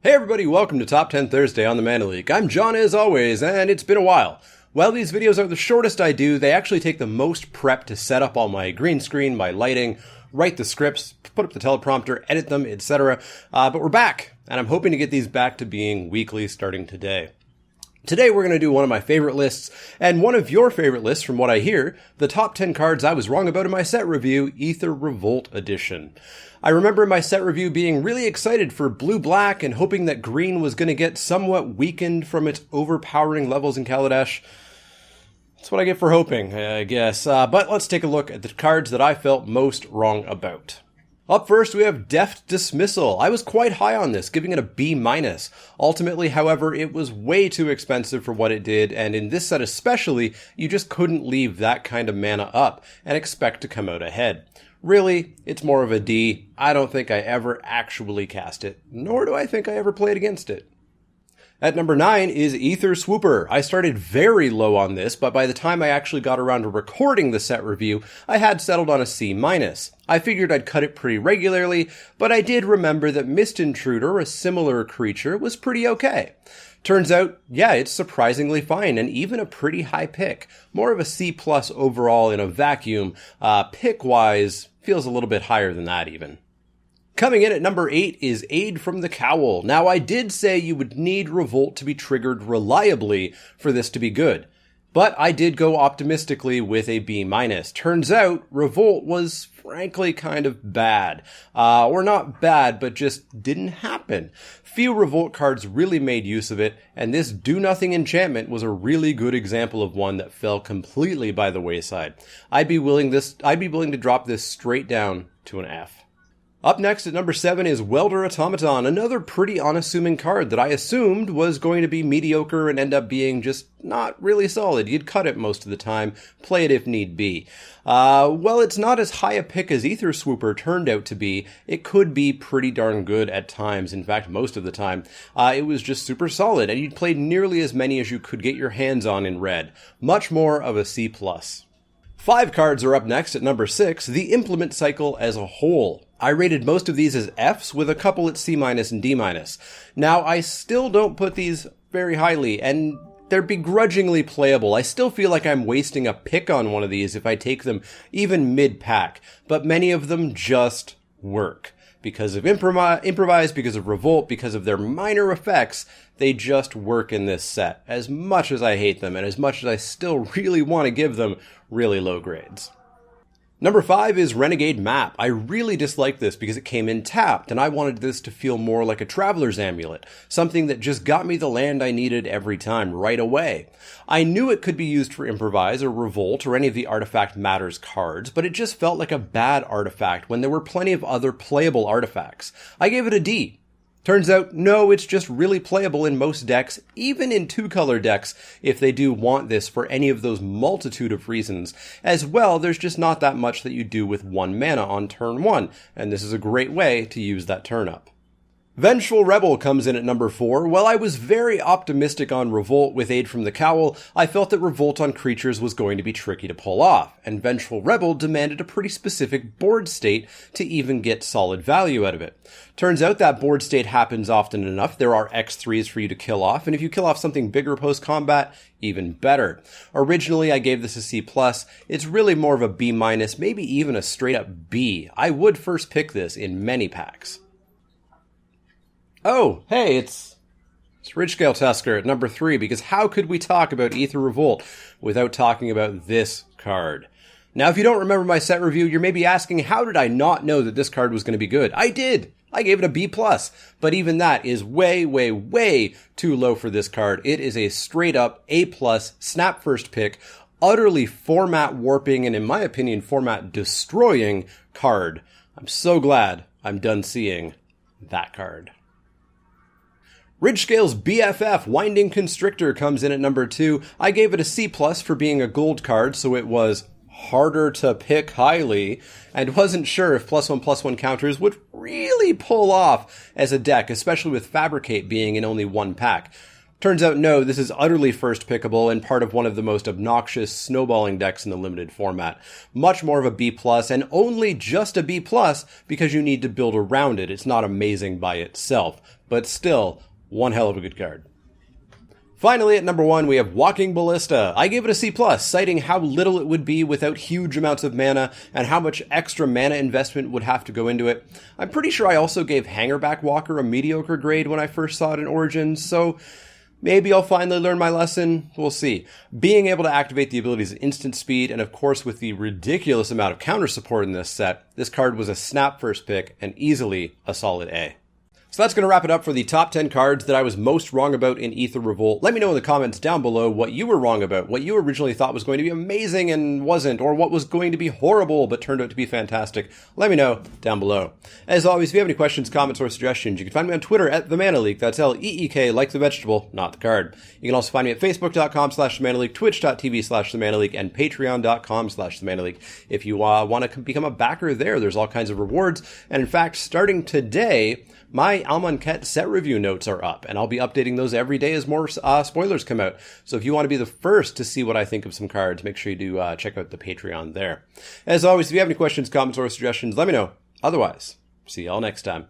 Hey everybody, welcome to Top 10 Thursday on the Mana Leek. I'm John as always, and it's been a while. While these videos are the shortest I do, they actually take the most prep to set up all my green screen, my lighting, write the scripts, put up the teleprompter, edit them, etc. But we're back, and I'm hoping to get these back to being weekly starting today. Today we're going to do one of my favorite lists, and one of your favorite lists from what I hear, the top 10 cards I was wrong about in my set review, Aether Revolt edition. I remember in my set review being really excited for blue-black and hoping that green was going to get somewhat weakened from its overpowering levels in Kaladesh. That's what I get for hoping, I guess. But let's take a look at the cards that I felt most wrong about. Up first, we have Deft Dismissal. I was quite high on this, giving it a B-. Ultimately, however, it was way too expensive for what it did, and in this set especially, you just couldn't leave that kind of mana up and expect to come out ahead. Really, it's more of a D. I don't think I ever actually cast it, nor do I think I ever played against it. At number 9 is Aether Swooper. I started very low on this, but by the time I actually got around to recording the set review, I had settled on a C-. I figured I'd cut it pretty regularly, but I did remember that Mist Intruder, a similar creature, was pretty okay. Turns out, yeah, it's surprisingly fine, and even a pretty high pick. More of a C+ overall in a vacuum. Pick-wise, feels a little bit higher than that even. Coming in at number 8 is Aid from the Cowl. Now, I did say you would need Revolt to be triggered reliably for this to be good. But I did go optimistically with a B-. Turns out, Revolt was frankly kind of bad. Or not bad, but just didn't happen. Few Revolt cards really made use of it, and this Do-Nothing enchantment was a really good example of one that fell completely by the wayside. I'd be willing to drop this straight down to an F. Up next at number 7 is Welder Automaton, another pretty unassuming card that I assumed was going to be mediocre and end up being just not really solid. You'd cut it most of the time, play it if need be. Well, it's not as high a pick as Aether Swooper turned out to be. It could be pretty darn good at times, in fact most of the time. It was just super solid, and you'd played nearly as many as you could get your hands on in red. Much more of a C+. 5 cards are up next at number 6, the Implement Cycle as a whole. I rated most of these as Fs, with a couple at C- and D-. Now, I still don't put these very highly, and they're begrudgingly playable. I still feel like I'm wasting a pick on one of these if I take them even mid-pack, but many of them just work. Because of Improvise, because of Revolt, because of their minor effects, they just work in this set. As much as I hate them, and as much as I still really want to give them really low grades. Number 5 is Renegade Map. I really dislike this because it came in tapped, and I wanted this to feel more like a Traveler's Amulet, something that just got me the land I needed every time, right away. I knew it could be used for Improvise or Revolt or any of the Artifact Matters cards, but it just felt like a bad artifact when there were plenty of other playable artifacts. I gave it a D. Turns out, no, it's just really playable in most decks, even in 2-color decks, if they do want this for any of those multitude of reasons. As well, there's just not that much that you do with 1 mana on turn 1, and this is a great way to use that turn up. Vengeful Rebel comes in at number 4. While I was very optimistic on Revolt with Aid from the Cowl, I felt that Revolt on creatures was going to be tricky to pull off, and Vengeful Rebel demanded a pretty specific board state to even get solid value out of it. Turns out that board state happens often enough. There are X3s for you to kill off, and if you kill off something bigger post-combat, even better. Originally, I gave this a C+. It's really more of a B-, maybe even a straight-up B. I would first pick this in many packs. Oh, hey, it's Ridgescale Tusker at number 3, because how could we talk about Aether Revolt without talking about this card? Now, if you don't remember my set review, you're maybe asking, how did I not know that this card was going to be good? I did! I gave it a B+, but even that is way, way, way too low for this card. It is a straight-up A+, snap first pick, utterly format warping, and in my opinion, format destroying card. I'm so glad I'm done seeing that card. Ridgescale's BFF, Winding Constrictor, comes in at number 2. I gave it a C+ for being a gold card, so it was harder to pick highly, and wasn't sure if +1/+1 counters would really pull off as a deck, especially with Fabricate being in only 1 pack. Turns out, no, this is utterly first pickable and part of one of the most obnoxious snowballing decks in the limited format. Much more of a B+, and only just a B+, because you need to build around it. It's not amazing by itself, but still, one hell of a good card. Finally, at number 1, we have Walking Ballista. I gave it a C+, citing how little it would be without huge amounts of mana, and how much extra mana investment would have to go into it. I'm pretty sure I also gave Hangerback Walker a mediocre grade when I first saw it in Origins, so maybe I'll finally learn my lesson. We'll see. Being able to activate the abilities at instant speed, and of course with the ridiculous amount of counter support in this set, this card was a snap first pick, and easily a solid A. So that's going to wrap it up for the top 10 cards that I was most wrong about in Aether Revolt. Let me know in the comments down below what you were wrong about, what you originally thought was going to be amazing and wasn't, or what was going to be horrible but turned out to be fantastic. Let me know down below. As always, if you have any questions, comments, or suggestions, you can find me on Twitter at TheManaLeek. That's L-E-E-K, like the vegetable, not the card. You can also find me at Facebook.com/TheManaLeek, Twitch.tv/TheManaLeek, and Patreon.com/TheManaLeek. If you want to become a backer there, there's all kinds of rewards. And in fact, starting today, my Amonkhet set review notes are up, and I'll be updating those every day as more spoilers come out. So if you want to be the first to see what I think of some cards, make sure you do check out the Patreon there. As always, if you have any questions, comments, or suggestions, let me know. Otherwise, see y'all next time.